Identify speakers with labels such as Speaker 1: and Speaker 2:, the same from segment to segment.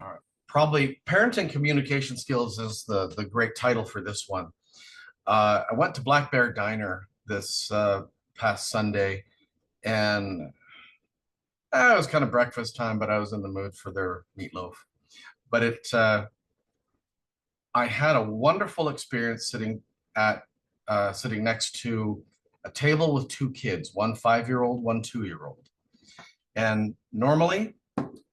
Speaker 1: All right. Probably parenting communication skills is the great title for this one. I went to Black Bear Diner this past Sunday, and it was kind of breakfast time, but I was in the mood for their meatloaf. But I had a wonderful experience at sitting next to a table with two kids, one 5-year old, one 2-year old. And normally,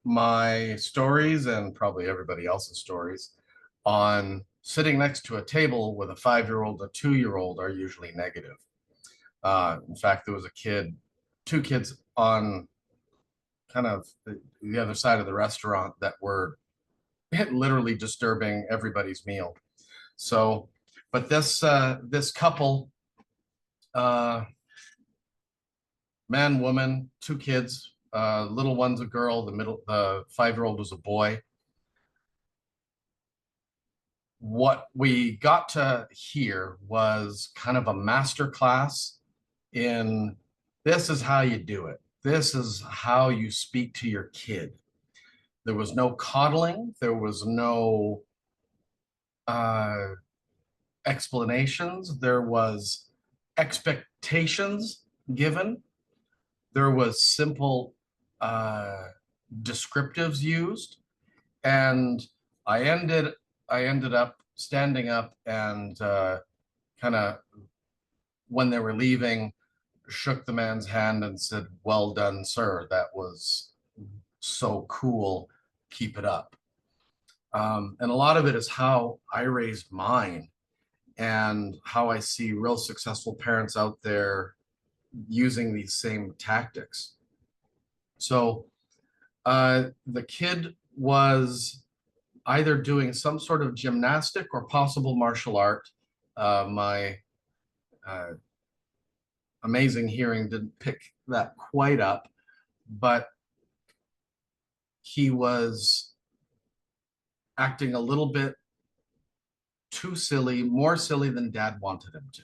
Speaker 1: my stories and probably everybody else's stories on sitting next to a table with a 5-year old, a 2-year old are usually negative. In fact, there was two kids on kind of the other side of the restaurant that were literally disturbing everybody's meal. So, but this couple, uh, man, woman, two kids, little one's a girl, the 5-year old was a boy. What we got to hear was kind of a master class in this is how you do it. This is how you speak to your kid. There was no coddling. There was no uh, explanations. There was expectations given. There was simple uh, descriptives used, and I ended I ended up standing up and kind of when they were leaving, shook the man's hand and said, "Well done, sir. That was so cool. Keep it up." And a lot of it is how I raised mine and how I see real successful parents out there using these same tactics. So the kid was either doing some sort of gymnastic or possible martial art. My uh, amazing hearing didn't pick that quite up, but he was acting a little bit too silly, more silly than dad wanted him to.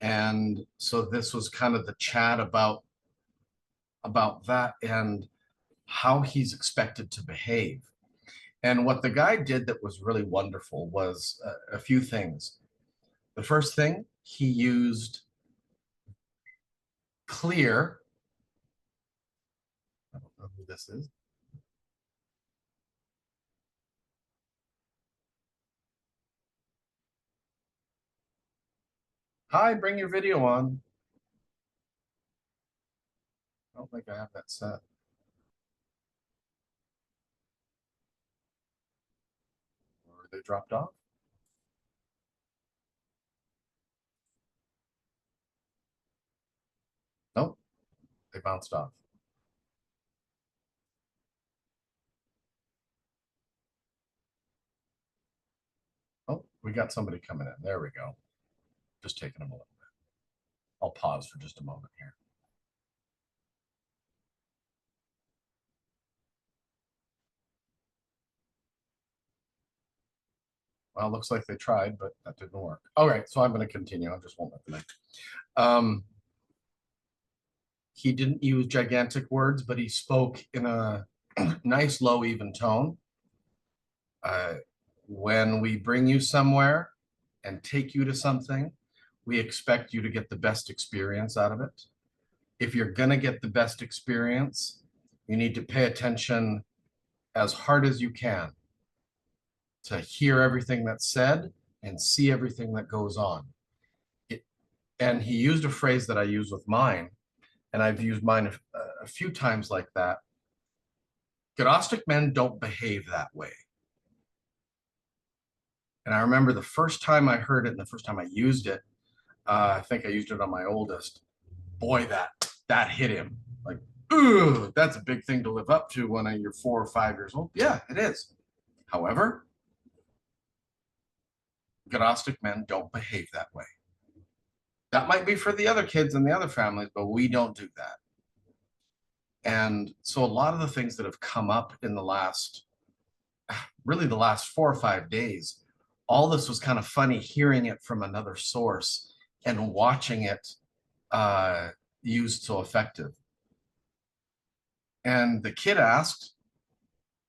Speaker 1: And so this was kind of the chat about that and how he's expected to behave. And what the guy did that was really wonderful was a few things. The first thing, he used clear, I don't know who this is. Hi, bring your video on. I don't think I have that set. Or they dropped off. Nope, they bounced off. Oh, we got somebody coming in. There we go. Just taking them a little bit. I'll pause for just a moment here. Well, looks like they tried, but that didn't work. All right, so I'm going to continue. I just won't let them in. He didn't use gigantic words, but he spoke in a nice, low, even tone. Uh, when we bring you somewhere and take you to something, we expect you to get the best experience out of it. If you're going to get the best experience, you need to pay attention as hard as you can to hear everything that's said and see everything that goes on. And he used a phrase that I use with mine, and I've used mine a few times like that. Gnostic men don't behave that way. And I remember the first time I heard it and the first time I used it, I think I used it on my oldest. Boy, that hit him. Like, ooh, that's a big thing to live up to when you're 4 or 5 years old. Yeah, it is. However, Gnostic men don't behave that way. That might be for the other kids and the other families, but we don't do that. And so a lot of the things that have come up in really the last 4 or 5 days, all this was kind of funny hearing it from another source and watching it used so effective. And the kid asked,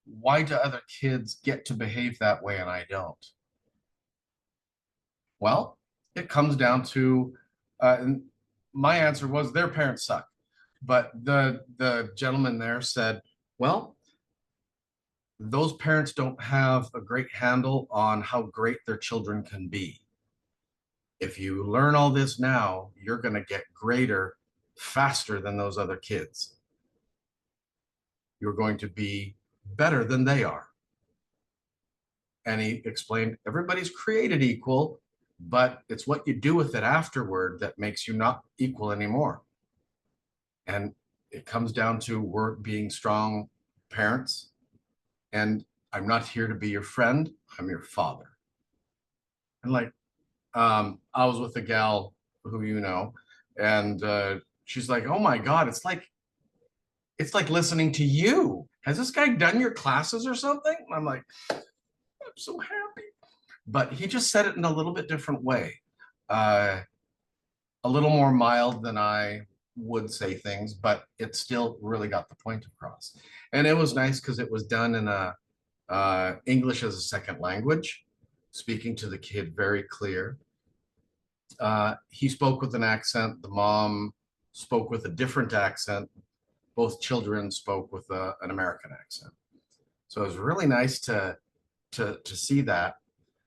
Speaker 1: why do other kids get to behave that way and I don't? Well, it comes down to, and my answer was their parents suck. But the gentleman there said, well, those parents don't have a great handle on how great their children can be. If you learn all this now, you're going to get greater faster than those other kids. You're going to be better than they are. And he explained everybody's created equal, but it's what you do with it afterward that makes you not equal anymore. And it comes down to we're being strong parents. And I'm not here to be your friend, I'm your father. And like, I was with a gal who you know, and she's like, oh my God, it's like listening to you. Has this guy done your classes or something? And I'm like, I'm so happy. But he just said it in a little bit different way. Uh, a little more mild than I would say things, but it still really got the point across. And it was nice because it was done in a English as a second language, speaking to the kid very clear. He spoke with an accent. The mom spoke with a different accent. Both children spoke with an American accent. So it was really nice to see that.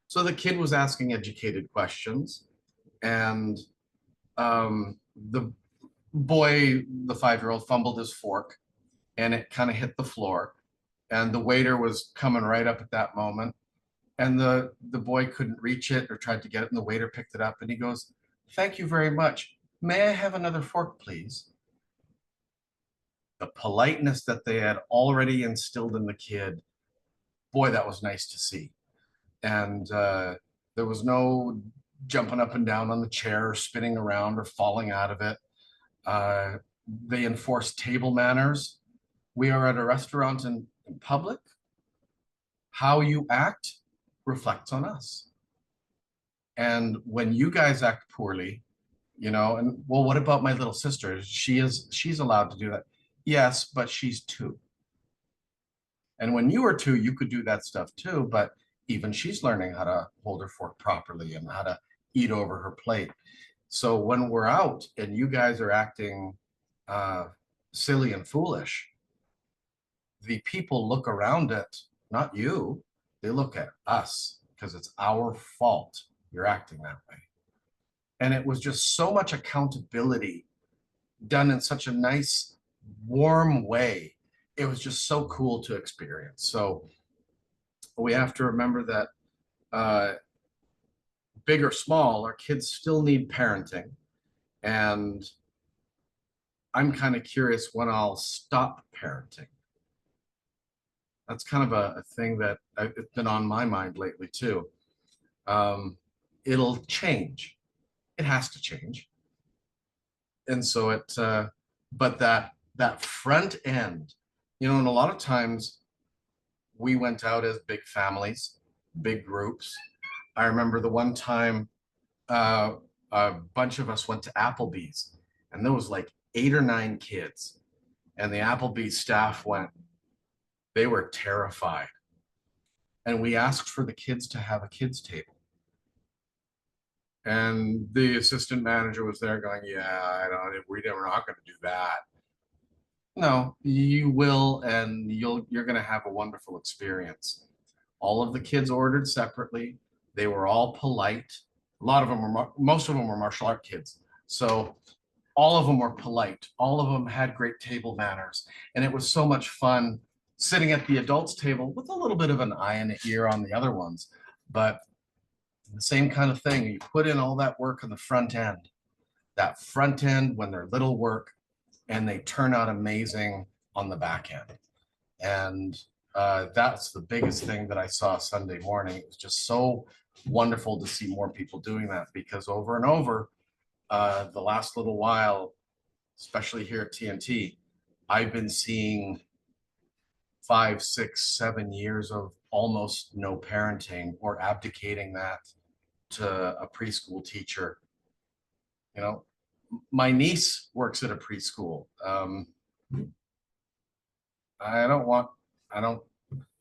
Speaker 1: So the kid was asking educated questions, and the boy, the 5-year-old, fumbled his fork, and it kind of hit the floor. And the waiter was coming right up at that moment, and the boy couldn't reach it or tried to get it, and the waiter picked it up, and he goes, "Thank you very much. May I have another fork, please?" The politeness that they had already instilled in the kid, boy, that was nice to see. And there was no jumping up and down on the chair or spinning around or falling out of it. They enforced table manners. We are at a restaurant in public. How you act reflects on us. And when you guys act poorly, you know, and well, what about my little sister? She's allowed to do that. Yes, but she's 2. And when you were 2, you could do that stuff too, but even she's learning how to hold her fork properly and how to eat over her plate. So when we're out and you guys are acting silly and foolish, the people look around it, not you, they look at us because it's our fault you're acting that way. And it was just so much accountability done in such a nice, warm way. It was just so cool to experience. So we have to remember that uh, big or small, our kids still need parenting. And I'm kind of curious when I'll stop parenting. That's kind of a thing that it's been on my mind lately too. Um, it'll change. It has to change. And so but that front end, you know, and a lot of times we went out as big families, big groups. I remember the one time uh, a bunch of us went to Applebee's, and there was like 8 or 9 kids, and the Applebee's staff went. They were terrified, and we asked for the kids to have a kids table, and the assistant manager was there going, "Yeah, I don't. We're not going to do that." No, you will, and you're going to have a wonderful experience. All of the kids ordered separately. They were all polite. A lot of them were, most of them were martial art kids. So all of them were polite. All of them had great table manners. And it was so much fun sitting at the adults table with a little bit of an eye and an ear on the other ones. But the same kind of thing, you put in all that work on the front end, that front end when they're little work, and they turn out amazing on the back end. And that's the biggest thing that I saw Sunday morning. It was just so wonderful to see more people doing that, because over and over, the last little while, especially here at TNT, I've been seeing 5, 6, 7 years of almost no parenting or abdicating that to a preschool teacher. You know, my niece works at a preschool. I don't want, I don't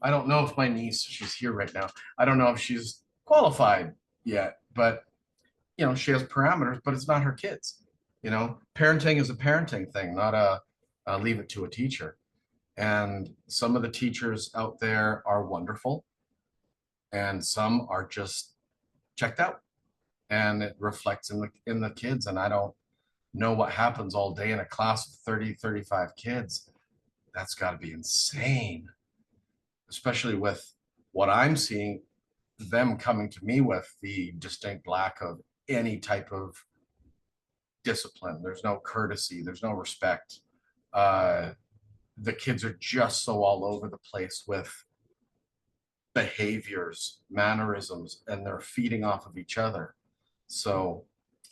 Speaker 1: I don't know if my niece, she's here right now. I don't know if she's qualified yet, but she has parameters, but it's not her kids. Parenting is a parenting thing, not a leave it to a teacher. And some of the teachers out there are wonderful, and some are just checked out, and it reflects in the kids. And I don't know what happens all day in a class of 30, 35 kids. That's got to be insane, especially with what I'm seeing them coming to me with the distinct lack of any type of discipline. There's no courtesy, there's no respect. The kids are just so all over the place with behaviors, mannerisms, and they're feeding off of each other. So,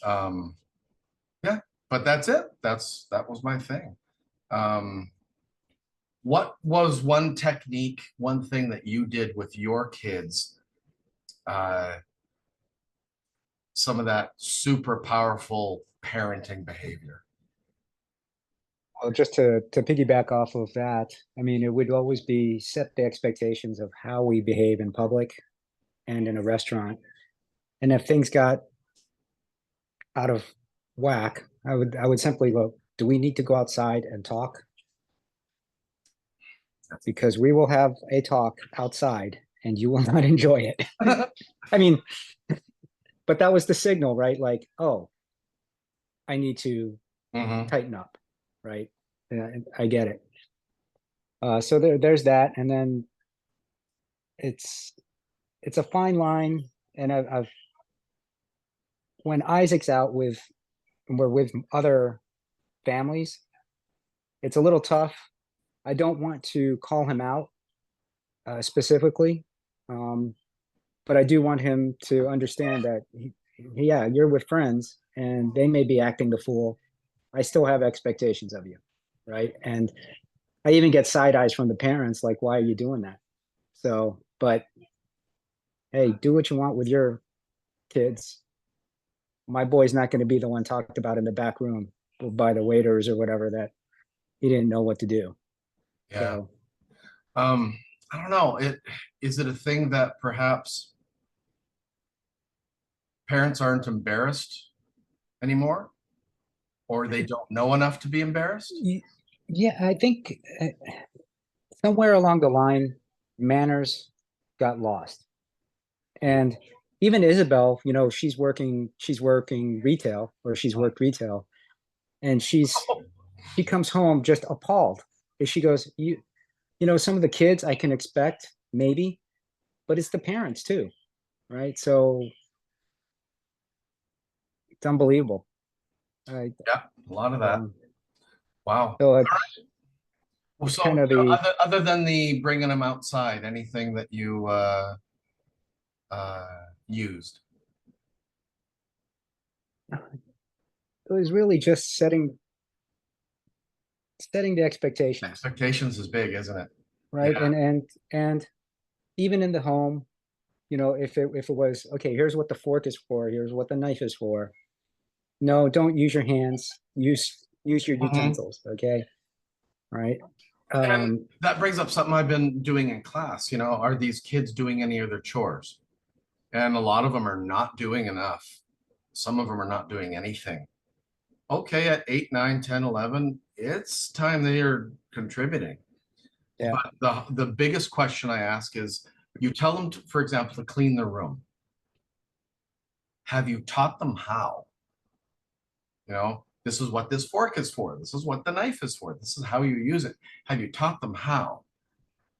Speaker 1: yeah, but that's it. That was my thing. Um, what was one technique, one thing that you did with your kids? Some of that super powerful parenting behavior.
Speaker 2: Well, just to piggyback off of that, I mean, it would always be set the expectations of how we behave in public and in a restaurant. And if things got out of whack, I would simply look, do we need to go outside and talk? Because we will have a talk outside and you will not enjoy it. I mean, but that was the signal, right? Like, oh, I need to
Speaker 1: Mhm.
Speaker 2: tighten up, right? Yeah, I get it. So there's that, and then it's it's a fine line, and I've when Isaac's out with we're with other families, it's a little tough. I don't want to call him out specifically, um, but I do want him to understand that yeah, you're with friends, and they may be acting the fool. I still have expectations of you, right? And I even get side eyes from the parents, like, why are you doing that? So, but hey, do what you want with your kids. My boy's not going to be the one talked about in the back room by the waiters or whatever that he didn't know what to do.
Speaker 1: Yeah.
Speaker 2: So
Speaker 1: Um, I don't know. Is it a thing that perhaps parents aren't embarrassed anymore, or they don't know enough to be embarrassed?
Speaker 2: yeah, I think somewhere along the line, manners got lost. And even Isabel, she's working retail or she's worked retail, and she comes home just appalled. And she goes, some of the kids I can expect maybe, but it's the parents too, right? So it's unbelievable. I,
Speaker 1: Yeah, a lot of that.
Speaker 2: um,
Speaker 1: Wow.
Speaker 2: so
Speaker 1: Well,
Speaker 2: it's
Speaker 1: so
Speaker 2: kind of the
Speaker 1: other than the bringing them outside, anything that you used?
Speaker 2: it was really just setting the expectations,
Speaker 1: Expectations is big, isn't it?
Speaker 2: right?
Speaker 1: Yeah.
Speaker 2: And even in the home, if it was okay, here's what the fork is for, here's what the knife is for. No, don't use your hands. Use your
Speaker 1: Mhm.
Speaker 2: utensils, okay? Right?
Speaker 1: And
Speaker 2: Um,
Speaker 1: that brings up something I've been doing in class. Are these kids doing any of their chores? And a lot of them are not doing enough. Some of them are not doing anything. Okay, at 8, 9, 10, 11, it's time they are contributing.
Speaker 2: yeah.
Speaker 1: But the biggest question I ask is, you tell them, for example, to clean their room. Have you taught them how? This is what this fork is for. This is what the knife is for. This is how you use it. Have you taught them how?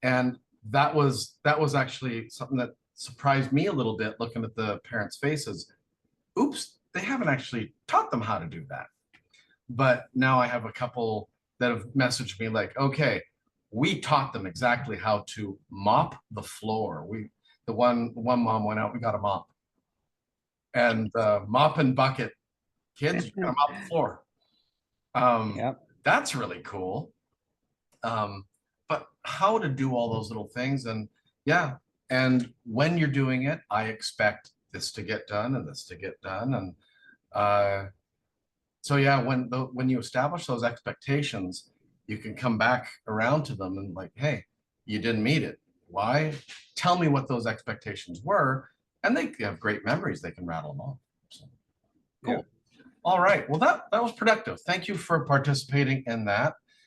Speaker 1: And that was actually something that surprised me a little bit looking at the parents' faces. Oops, they haven't actually taught them how to do that. But now I have a couple that have messaged me like, okay, we taught them exactly how to mop the floor. The one mom went out, we got a mop. And mop and bucket, kids, you're gonna mop the floor. Um,
Speaker 2: Yeah.
Speaker 1: that's really cool. Um, but how to do all those little things, and yeah, and when you're doing it, I expect this to get done and this to get done. And uh, so yeah, when you establish those expectations, you can come back around to them and like, hey, you didn't meet it. why? Tell me what those expectations were, and they have great memories. They can rattle them off. So,
Speaker 2: Yeah.
Speaker 1: cool. All right. Well, that was productive. Thank you for participating in that.